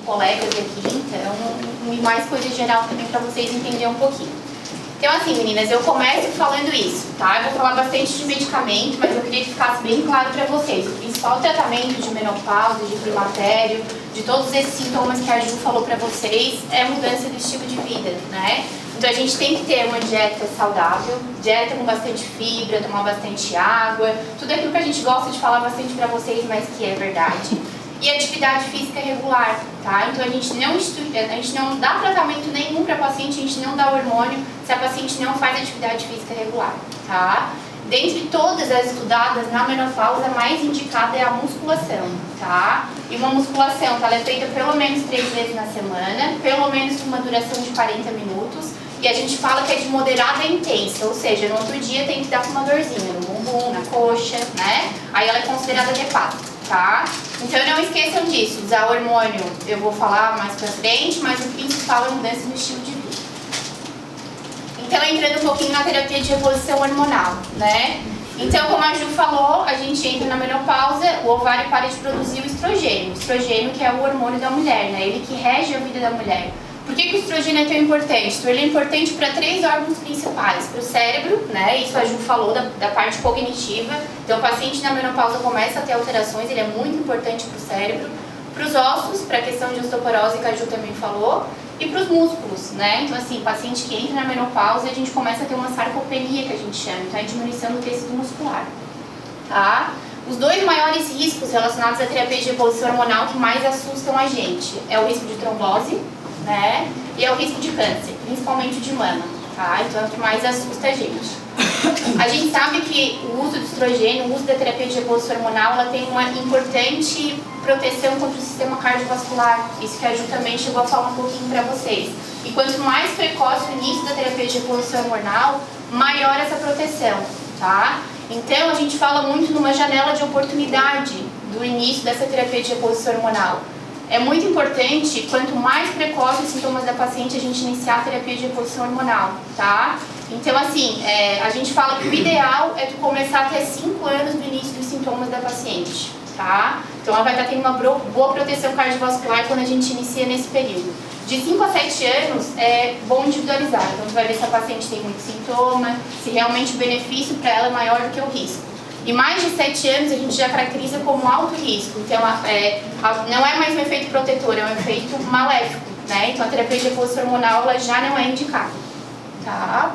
colegas aqui, então, e mais coisas geral também para vocês entenderem um pouquinho. Então, assim, meninas, eu começo falando isso, tá? Eu vou falar bastante de medicamento, mas eu queria que ficasse bem claro para vocês. O principal tratamento de menopausa, de climatério, de todos esses sintomas que a Ju falou para vocês, é mudança do estilo de vida, né? Então, a gente tem que ter uma dieta saudável, dieta com bastante fibra, tomar bastante água, tudo aquilo que a gente gosta de falar bastante para vocês, mas que é verdade. E atividade física regular, tá? Então a gente não dá tratamento nenhum para paciente, a gente não dá hormônio se a paciente não faz atividade física regular, tá? Dentre todas as estudadas, na menopausa, a mais indicada é a musculação, tá? E uma musculação, ela é feita pelo menos 3 vezes na semana, pelo menos com uma duração de 40 minutos, e a gente fala que é de moderada a intensa, ou seja, no outro dia tem que dar com uma dorzinha no bumbum, na coxa, né? Aí ela é considerada adequada, tá? Então não esqueçam disso, usar hormônio eu vou falar mais pra frente, mas o principal é a mudança no estilo de vida. Então entrando um pouquinho na terapia de reposição hormonal, né? Então como a Ju falou, a gente entra na menopausa, o ovário para de produzir o estrogênio que é o hormônio da mulher, né? Ele que rege a vida da mulher. Por que o estrogênio é tão importante? Então, ele é importante para 3 órgãos principais. Para o cérebro, né? Isso a Ju falou da parte cognitiva. Então, o paciente na menopausa começa a ter alterações, ele é muito importante para o cérebro. Para os ossos, para a questão de osteoporose, que a Ju também falou. E para os músculos, né? Então, assim, paciente que entra na menopausa, a gente começa a ter uma sarcopenia, que a gente chama. Então, é a diminuição do tecido muscular, tá? Os 2 maiores riscos relacionados à terapia de reposição hormonal que mais assustam a gente é o risco de trombose, né? E é o risco de câncer, principalmente de mama, tá? Então é o que mais assusta a gente. A gente sabe que o uso do estrogênio, o uso da terapia de reposição hormonal, ela tem uma importante proteção contra o sistema cardiovascular. Isso que a Ju também chegou a falar um pouquinho para vocês. E quanto mais precoce o início da terapia de reposição hormonal, maior essa proteção, tá? Então a gente fala muito numa janela de oportunidade do início dessa terapia de reposição hormonal. É muito importante, quanto mais precoce os sintomas da paciente, a gente iniciar a terapia de reposição hormonal, tá? Então, assim, a gente fala que o ideal é tu começar até 5 anos do início dos sintomas da paciente, tá? Então, ela vai estar tendo uma boa proteção cardiovascular quando a gente inicia nesse período. De 5 a 7 anos, é bom individualizar. Então, tu vai ver se a paciente tem muito sintoma, se realmente o benefício para ela é maior do que o risco. E mais de 7 anos a gente já caracteriza como alto risco, então não é mais um efeito protetor, é um efeito maléfico, né? Então a terapia de reposição hormonal ela já não é indicada, tá?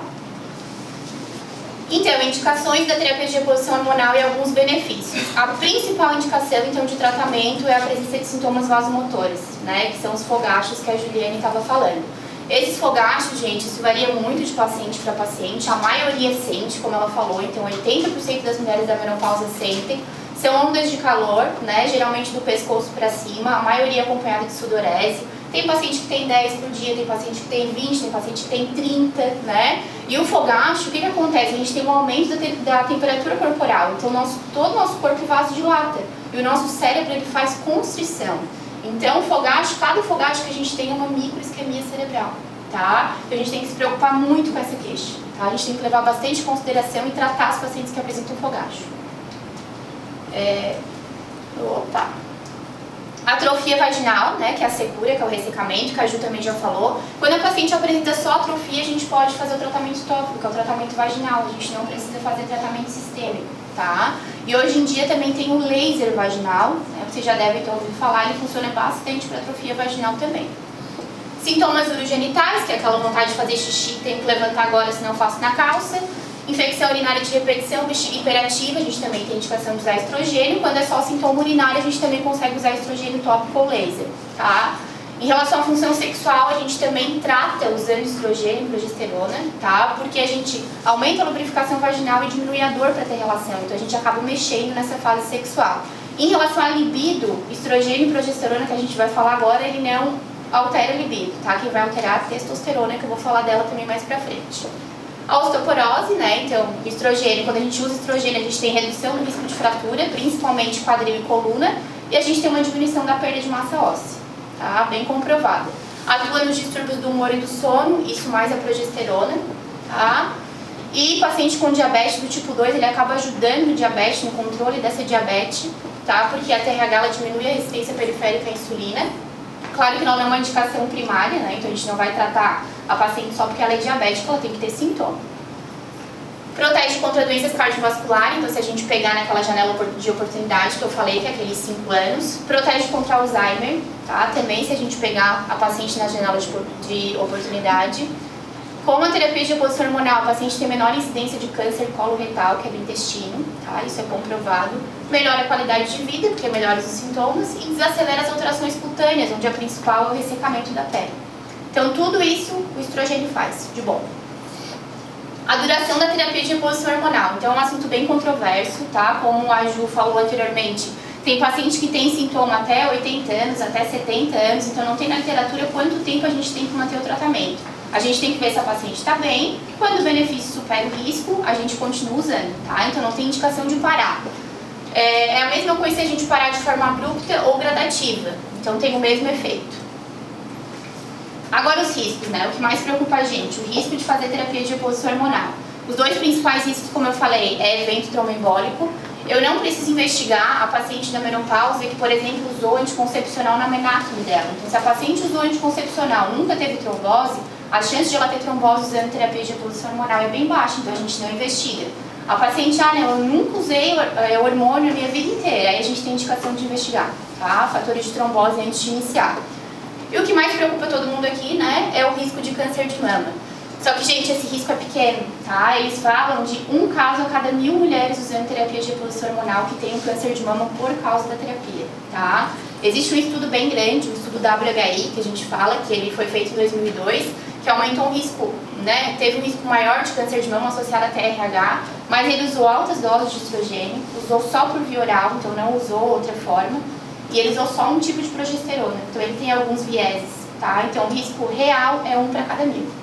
Então, indicações da terapia de reposição hormonal e alguns benefícios. A principal indicação, então, de tratamento é a presença de sintomas vasomotores, né? Que são os fogachos que a Juliane estava falando. Esses fogachos, gente, isso varia muito de paciente para paciente, a maioria sente, como ela falou, então 80% das mulheres da menopausa sentem. São ondas de calor, né, geralmente do pescoço para cima, a maioria acompanhada de sudorese. Tem paciente que tem 10 por dia, tem paciente que tem 20, tem paciente que tem 30, né? E o fogacho, o que acontece? A gente tem um aumento da temperatura corporal, então todo o nosso corpo vasodilata e o nosso cérebro ele faz constrição. Então, cada fogacho que a gente tem é uma microisquemia cerebral, tá? Então, a gente tem que se preocupar muito com essa queixa, tá? A gente tem que levar bastante em consideração e tratar os pacientes que apresentam fogacho. Atrofia vaginal, né, que é a secura, que é o ressecamento, que a Ju também já falou. Quando a paciente apresenta só atrofia, a gente pode fazer o tratamento tópico, que é o tratamento vaginal. A gente não precisa fazer tratamento sistêmico, tá? E hoje em dia também tem o laser vaginal, né, vocês já devem ter ouvido falar, ele funciona bastante para atrofia vaginal também. Sintomas urogenitais, que é aquela vontade de fazer xixi, tem que levantar agora, senão eu faço na calça. Infecção urinária de repetição, bexiga hiperativa, a gente também tem indicação de usar estrogênio. Quando é só sintoma urinário, a gente também consegue usar estrogênio tópico ou laser, tá? Em relação à função sexual, a gente também trata usando estrogênio e progesterona, tá? Porque a gente aumenta a lubrificação vaginal e diminui a dor para ter relação, então a gente acaba mexendo nessa fase sexual. Em relação à libido, estrogênio e progesterona, que a gente vai falar agora, ele não altera a libido, tá? Quem vai alterar é a testosterona, que eu vou falar dela também mais pra frente. A osteoporose, né? Então, estrogênio, quando a gente usa estrogênio, a gente tem redução do risco de fratura, principalmente quadril e coluna, e a gente tem uma diminuição da perda de massa óssea, tá? Bem comprovada. Atua nos distúrbios do humor e do sono, isso mais a progesterona, tá? E paciente com diabetes do tipo 2, ele acaba ajudando o diabetes no controle dessa diabetes, tá? Porque a TRH ela diminui a resistência periférica à insulina. Claro que não é uma indicação primária, né? Então a gente não vai tratar a paciente só porque ela é diabética, ela tem que ter sintoma. Protege contra doenças cardiovasculares, então se a gente pegar naquela janela de oportunidade que eu falei, que é aqueles 5 anos. Protege contra Alzheimer, tá? Também se a gente pegar a paciente na janela de oportunidade. Com a terapia de reposição hormonal, o paciente tem menor incidência de câncer coloretal, que é do intestino, tá? Isso é comprovado. Melhora a qualidade de vida, porque melhora os sintomas, e desacelera as alterações cutâneas, onde a principal é o ressecamento da pele. Então, tudo isso o estrogênio faz, de bom. A duração da terapia de reposição hormonal. Então, é um assunto bem controverso, tá? Como a Ju falou anteriormente, tem paciente que tem sintoma até 80 anos, até 70 anos, então não tem na literatura quanto tempo a gente tem que manter o tratamento. A gente tem que ver se a paciente está bem, quando o benefício supera o risco, a gente continua usando, tá? Então não tem indicação de parar. É a mesma coisa se a gente parar de forma abrupta ou gradativa, então tem o mesmo efeito. Agora os riscos, né? O que mais preocupa a gente, o risco de fazer terapia de reposição hormonal. Os dois principais riscos, como eu falei, é evento tromboembólico. Eu não preciso investigar a paciente da menopausa que, por exemplo, usou anticoncepcional na menáclise dela. Então, se a paciente usou anticoncepcional, nunca teve trombose, a chance de ela ter trombose usando terapia de reposição hormonal é bem baixa, então a gente não investiga. A paciente, eu nunca usei hormônio a minha vida inteira, aí a gente tem indicação de investigar, tá? Fatores de trombose antes de iniciar. E o que mais preocupa todo mundo aqui, né, é o risco de câncer de mama. Só que, gente, esse risco é pequeno, tá? Eles falam de 1 caso a cada 1000 mulheres usando terapia de reposição hormonal que tem um câncer de mama por causa da terapia, tá? Existe um estudo bem grande, o estudo WHI, que a gente fala, que ele foi feito em 2002, que aumentou o risco, né? Teve um risco maior de câncer de mama associado a TRH, mas ele usou altas doses de estrogênio, usou só por via oral, então não usou outra forma, e ele usou só um tipo de progesterona, então ele tem alguns vieses, tá? Então o risco real é 1 para cada 1000.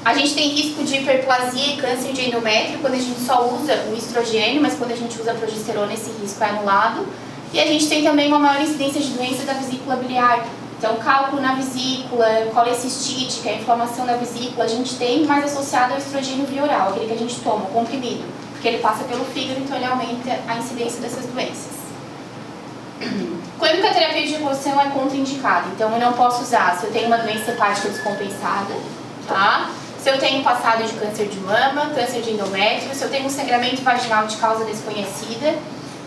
A gente tem risco de hiperplasia e câncer de endométrio quando a gente só usa o estrogênio, mas quando a gente usa a progesterona esse risco é anulado. E a gente tem também uma maior incidência de doença da vesícula biliar. Então, cálculo na vesícula, colecistite, que é a inflamação da vesícula, a gente tem mais associado ao estrogênio via oral, aquele que a gente toma, o comprimido, porque ele passa pelo fígado, então ele aumenta a incidência dessas doenças. Quando que a terapia de reposição é contraindicada? Então, eu não posso usar se eu tenho uma doença hepática descompensada, tá? Se eu tenho passado de câncer de mama, câncer de endométrio, se eu tenho um sangramento vaginal de causa desconhecida,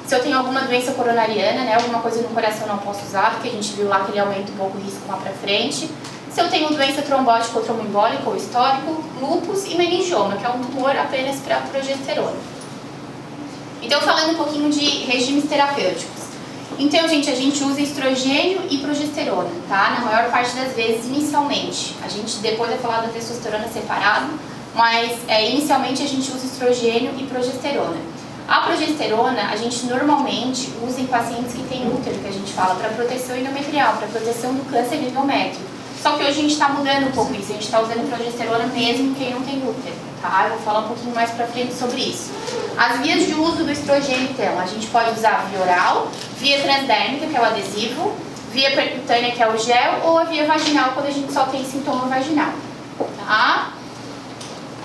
se eu tenho alguma doença coronariana, né, alguma coisa no coração não posso usar, porque a gente viu lá que ele aumenta um pouco o risco lá pra frente. Se eu tenho doença trombótica ou tromboembólica ou histórico, lúpus e meningioma, que é um tumor apenas para progesterona. Então, falando um pouquinho de regimes terapêuticos. Então, gente, a gente usa estrogênio e progesterona, tá? Na maior parte das vezes, inicialmente. A gente depois vai falar da testosterona separado, mas inicialmente a gente usa estrogênio e progesterona. A progesterona, a gente normalmente usa em pacientes que têm útero, que a gente fala, para proteção endometrial, para proteção do câncer de endométrio. Só que hoje a gente está mudando um pouco isso, a gente está usando progesterona mesmo quem não tem útero, tá? Eu vou falar um pouquinho mais pra frente sobre isso. As vias de uso do estrogênio, então, a gente pode usar via oral, via transdérmica, que é o adesivo, via percutânea, que é o gel, ou a via vaginal, quando a gente só tem sintoma vaginal, tá?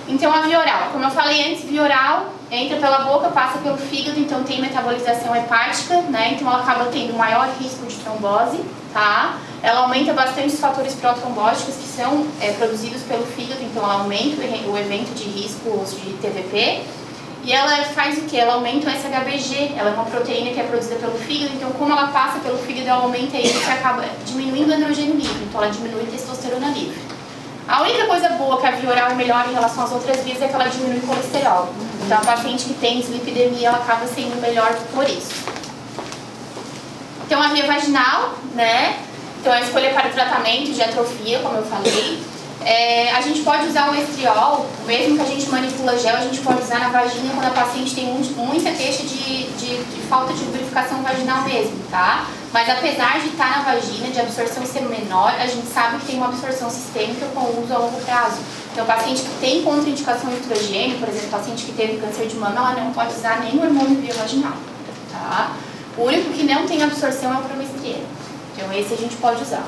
Então, a via oral, como eu falei antes, via oral entra pela boca, passa pelo fígado, então tem metabolização hepática, né? Então ela acaba tendo maior risco de trombose, tá? Ela aumenta bastante os fatores protrombóticos que são produzidos pelo fígado, então ela aumenta o evento de riscos de TVP. E ela faz o que? Ela aumenta o SHBG, ela é uma proteína que é produzida pelo fígado, então como ela passa pelo fígado, ela aumenta isso e acaba diminuindo o androgênio livre, então ela diminui a testosterona livre. A única coisa boa que a via oral é melhor em relação às outras vias é que ela diminui o colesterol. Então a paciente que tem dislipidemia, ela acaba sendo melhor por isso. Então a via vaginal, né? Então a escolha para o tratamento de atrofia, como eu falei. A gente pode usar o estriol, mesmo que a gente manipula gel, a gente pode usar na vagina quando a paciente tem muita queixa de falta de lubrificação vaginal mesmo, tá? Mas apesar de estar na vagina, de absorção ser menor, a gente sabe que tem uma absorção sistêmica com o uso a longo prazo. Então, paciente que tem contraindicação ao estrogênio, por exemplo, paciente que teve câncer de mama, ela não pode usar nem o hormônio via vaginal, tá? O único que não tem absorção é o progesterona. Então, esse a gente pode usar.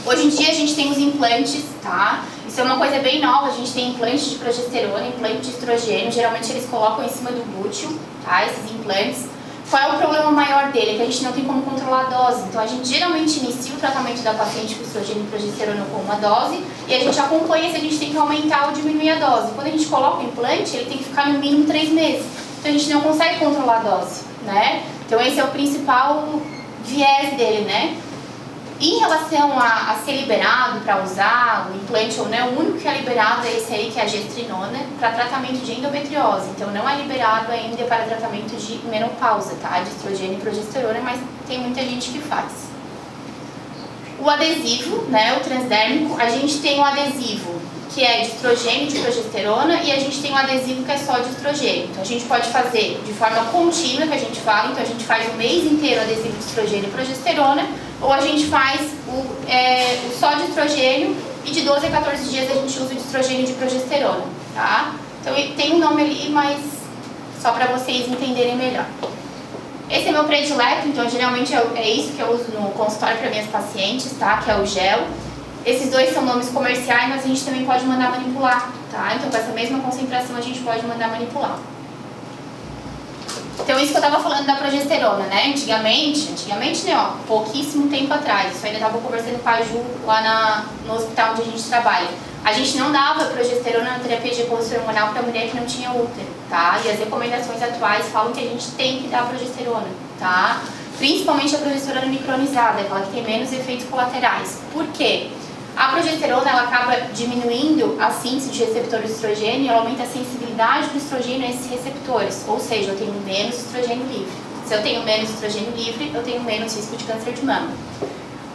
Hoje em dia a gente tem os implantes, tá? Isso é uma coisa bem nova, a gente tem implante de progesterona, implante de estrogênio, geralmente eles colocam em cima do glúteo, tá? Esses implantes. Qual é o problema maior dele? Que a gente não tem como controlar a dose. Então a gente geralmente inicia o tratamento da paciente com estrogênio e progesterona com uma dose e a gente acompanha se a gente tem que aumentar ou diminuir a dose. Quando a gente coloca o implante, ele tem que ficar no mínimo 3 meses. Então a gente não consegue controlar a dose, né? Então esse é o principal viés dele, né? Em relação a ser liberado para usar o implante ou não, o único que é liberado é esse aí, que é a gestrinona, para tratamento de endometriose. Então não é liberado ainda para tratamento de menopausa, tá? De estrogênio e progesterona, mas tem muita gente que faz. O adesivo, né, o transdérmico, a gente tem o adesivo que é de estrogênio e de progesterona e a gente tem um adesivo que é só de estrogênio. Então a gente pode fazer de forma contínua, que a gente fala, então a gente faz o mês inteiro adesivo de estrogênio e progesterona, ou a gente faz o só de estrogênio e de 12 a 14 dias a gente usa o de estrogênio e de progesterona, tá? Então tem um nome ali, mas só para vocês entenderem melhor. Esse é meu predileto, então geralmente é isso que eu uso no consultório para minhas pacientes, tá? Que é o gel. Esses dois são nomes comerciais, mas a gente também pode mandar manipular, tá? Então com essa mesma concentração a gente pode mandar manipular. Então isso que eu estava falando da progesterona, né? Antigamente né, ó, pouquíssimo tempo atrás, isso ainda estava conversando com a Ju lá no hospital onde a gente trabalha. A gente não dava progesterona na terapia de reposição hormonal para mulher que não tinha útero, tá? E as recomendações atuais falam que a gente tem que dar progesterona, tá? Principalmente a progesterona micronizada, aquela que tem menos efeitos colaterais. Por quê? A progesterona ela acaba diminuindo a síntese de receptores de estrogênio e ela aumenta a sensibilidade do estrogênio a esses receptores, ou seja, eu tenho menos estrogênio livre. Se eu tenho menos estrogênio livre, eu tenho menos risco de câncer de mama.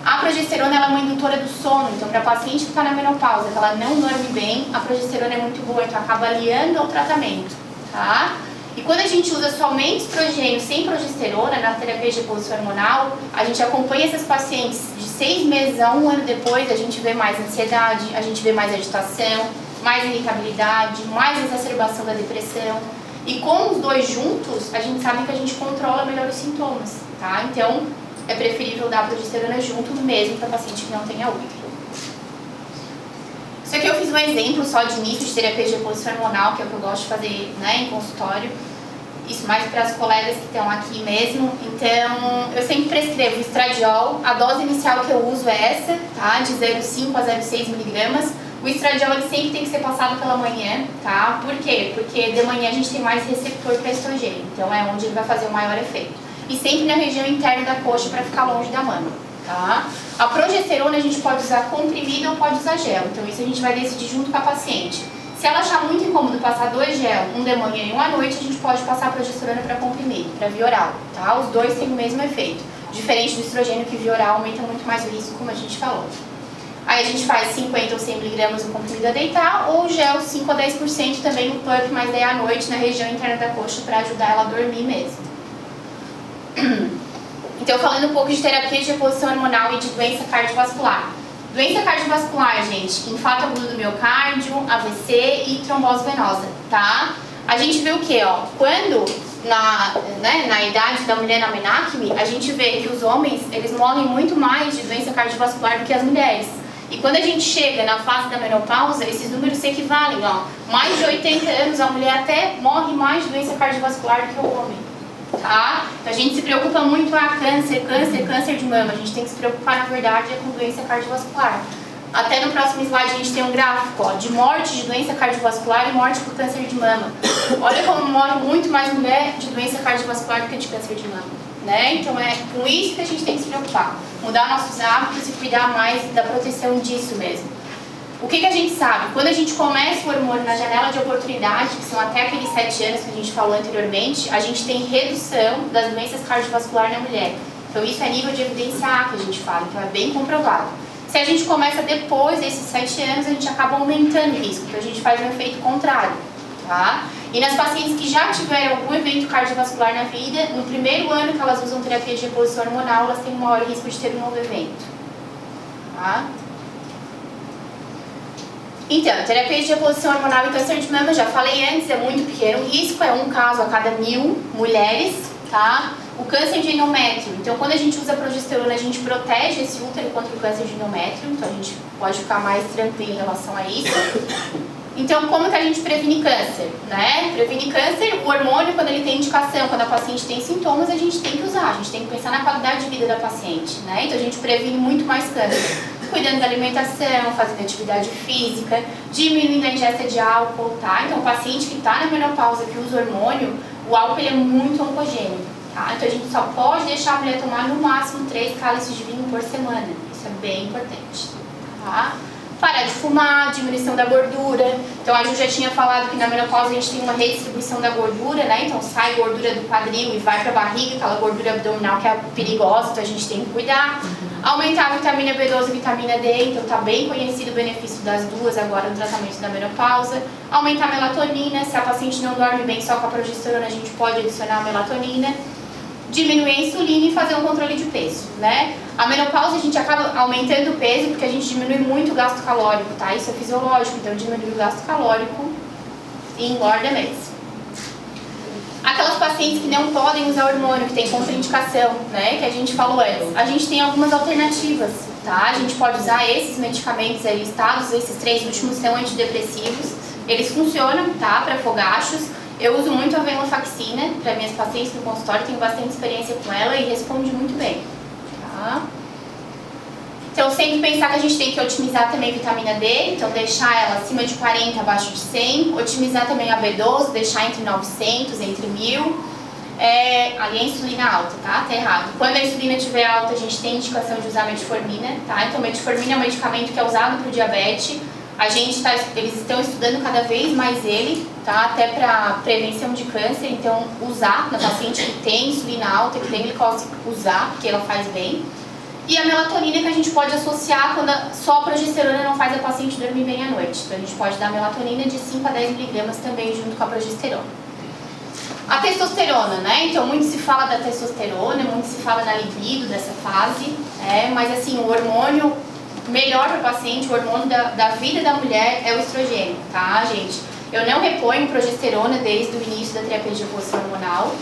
A progesterona ela é uma indutora do sono, então para paciente que está na menopausa, que ela não dorme bem, a progesterona é muito boa, então acaba aliando ao tratamento, tá? E quando a gente usa somente estrogênio sem progesterona na terapia de reposição hormonal, a gente acompanha essas pacientes de 6 meses a 1 ano depois, a gente vê mais ansiedade, a gente vê mais agitação, mais irritabilidade, mais exacerbação da depressão. E com os dois juntos, a gente sabe que a gente controla melhor os sintomas, tá? Então, é preferível dar a progesterona junto mesmo para paciente que não tenha útero. Isso aqui eu fiz um exemplo só de início de terapia de reposição hormonal, que é o que eu gosto de fazer, né, em consultório. Isso mais para as colegas que estão aqui mesmo. Então, eu sempre prescrevo estradiol. A dose inicial que eu uso é essa, tá? De 0,5 a 0,6 miligramas. O estradiol ele sempre tem que ser passado pela manhã, tá? Por quê? Porque de manhã a gente tem mais receptor para estrogênio. Então, é onde ele vai fazer o maior efeito. E sempre na região interna da coxa para ficar longe da mama, tá? A progesterona a gente pode usar comprimido ou pode usar gel. Então, isso a gente vai decidir junto com a paciente. Se ela achar muito incômodo passar 2 gel, um de manhã e um à noite, a gente pode passar a progesterona para comprimido, para via oral, tá? Os dois têm o mesmo efeito. Diferente do estrogênio, que via oral aumenta muito mais o risco, como a gente falou. Aí a gente faz 50 ou 100 mg o comprimido a deitar, ou gel 5 a 10% também no pump, mas daí à noite na região interna da coxa para ajudar ela a dormir mesmo. Então, falando um pouco de terapia de reposição hormonal e de doença cardiovascular. Doença cardiovascular, gente, infarto agudo do miocárdio, AVC e trombose venosa, tá? A gente vê o que, ó? Quando na idade da mulher na menacme, a gente vê que os homens, eles morrem muito mais de doença cardiovascular do que as mulheres. E quando a gente chega na fase da menopausa, esses números se equivalem, ó. Mais de 80 anos, a mulher até morre mais de doença cardiovascular do que o homem, tá? Então a gente se preocupa muito câncer de mama. A gente tem que se preocupar, na verdade, com doença cardiovascular. Até no próximo slide a gente tem um gráfico, ó, de morte de doença cardiovascular e morte por câncer de mama. Olha como morre muito mais mulher de doença cardiovascular do que de câncer de mama, né? Então é com isso que a gente tem que se preocupar. Mudar nossos hábitos e cuidar mais da proteção disso mesmo. O que a gente sabe? Quando a gente começa o hormônio na janela de oportunidade, que são até aqueles 7 anos que a gente falou anteriormente, a gente tem redução das doenças cardiovasculares na mulher. Então isso é nível de evidência A que a gente fala, então é bem comprovado. Se a gente começa depois desses 7 anos, a gente acaba aumentando o risco, então a gente faz um efeito contrário, tá? E nas pacientes que já tiveram algum evento cardiovascular na vida, no primeiro ano que elas usam terapia de reposição hormonal, elas têm um maior risco de ter um novo evento, tá? Então, terapia de reposição hormonal e câncer de mama, já falei antes, é muito pequeno o risco, é um caso a cada 1000 mulheres, tá? O câncer de endométrio, então quando a gente usa progesterona, a gente protege esse útero contra o câncer de endométrio, então a gente pode ficar mais tranquilo em relação a isso. Então, como que a gente previne câncer? Né? Previne câncer, o hormônio, quando ele tem indicação, quando a paciente tem sintomas, a gente tem que usar, a gente tem que pensar na qualidade de vida da paciente. Né? Então, a gente previne muito mais câncer, cuidando da alimentação, fazendo atividade física, diminuindo a ingesta de álcool, tá? Então, o paciente que está na menopausa, que usa hormônio, o álcool ele é muito oncogênico, tá? Então, a gente só pode deixar a mulher tomar no máximo 3 cálices de vinho por semana. Isso é bem importante, tá? Parar de fumar, diminuição da gordura. Então a Ju já tinha falado que na menopausa a gente tem uma redistribuição da gordura, né? Então sai gordura do quadril e vai pra barriga, aquela gordura abdominal que é perigosa, então a gente tem que cuidar. Aumentar a vitamina B12 e vitamina D, então tá bem conhecido o benefício das duas agora no tratamento da menopausa. Aumentar a melatonina, se a paciente não dorme bem só com a progesterona, a gente pode adicionar a melatonina. Diminuir a insulina e fazer um controle de peso, né? A menopausa a gente acaba aumentando o peso porque a gente diminui muito o gasto calórico, tá? Isso é fisiológico, então diminui o gasto calórico e engorda mesmo. Aquelas pacientes que não podem usar hormônio, que tem contraindicação, né? Que a gente falou antes, a gente tem algumas alternativas, tá? A gente pode usar esses medicamentos aí listados, esses 3 últimos são antidepressivos, eles funcionam, tá? Para fogachos. Eu uso muito a venlafaxina para minhas pacientes no consultório, tenho bastante experiência com ela e responde muito bem. Tá? Então, sempre pensar que a gente tem que otimizar também a vitamina D, então deixar ela acima de 40, abaixo de 100. Otimizar também a B12, deixar entre 900, entre 1000. Ali a insulina alta, tá? Tá errado. Quando a insulina estiver alta, a gente tem indicação de usar metformina, tá? Então, metformina é um medicamento que é usado para o diabetes. Eles estão estudando cada vez mais ele, tá? Até para prevenção de câncer, então usar na paciente que tem insulina alta, que tem glicose, usar, porque ela faz bem. E a melatonina que a gente pode associar quando só a progesterona não faz a paciente dormir bem à noite. Então a gente pode dar melatonina de 5 a 10 miligramas também junto com a progesterona. A testosterona, né? Então muito se fala da testosterona, muito se fala na libido dessa fase, mas assim, o hormônio melhor para o paciente, o hormônio da vida da mulher é o estrogênio, tá, gente? Eu não reponho progesterona desde o início da terapia de reposição hormonal.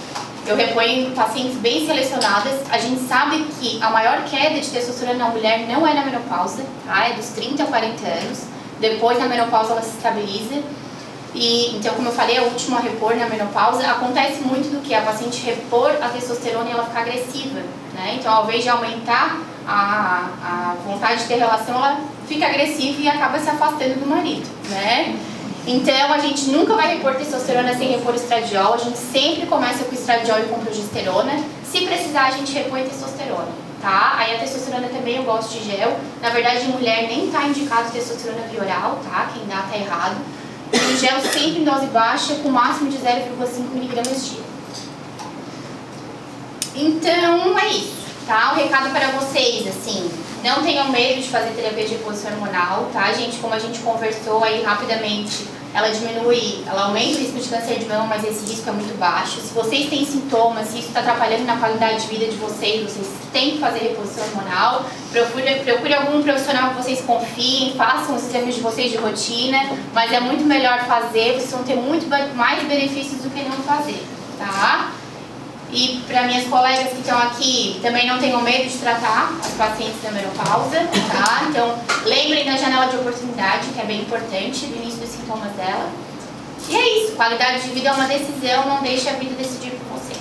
Eu reponho pacientes bem selecionadas. A gente sabe que a maior queda de testosterona na mulher não é na menopausa, tá? É dos 30 a 40 anos. Depois, na menopausa, ela se estabiliza. E, então, como eu falei, é o último a repor na menopausa. Acontece muito do que a paciente repor a testosterona e ela ficar agressiva, né? Então, ao invés de aumentar a vontade de ter relação, ela fica agressiva e acaba se afastando do marido, né? Então, a gente nunca vai repor testosterona sem repor estradiol. A gente sempre começa com estradiol e com progesterona. Se precisar, a gente repõe testosterona, tá? Aí a testosterona também eu gosto de gel. Na verdade, em mulher nem tá indicado testosterona via oral, tá? Quem dá tá errado. E o gel sempre em dose baixa, com máximo de 0,5 miligramas dia. Então, é isso, tá? O recado para vocês, assim, não tenham medo de fazer terapia de reposição hormonal, tá, gente? Como a gente conversou aí rapidamente, ela aumenta o risco de câncer de mama, mas esse risco é muito baixo. Se vocês têm sintomas, se isso está atrapalhando na qualidade de vida de vocês têm que fazer reposição hormonal. Procure algum profissional que vocês confiem, façam os exames de vocês de rotina, mas é muito melhor fazer, vocês vão ter muito mais benefícios do que não fazer, tá? E para minhas colegas que estão aqui, também não tenham medo de tratar as pacientes da menopausa, tá? Então, lembrem da janela de oportunidade, que é bem importante, do início dos sintomas dela. E é isso, qualidade de vida é uma decisão, não deixe a vida decidir por você.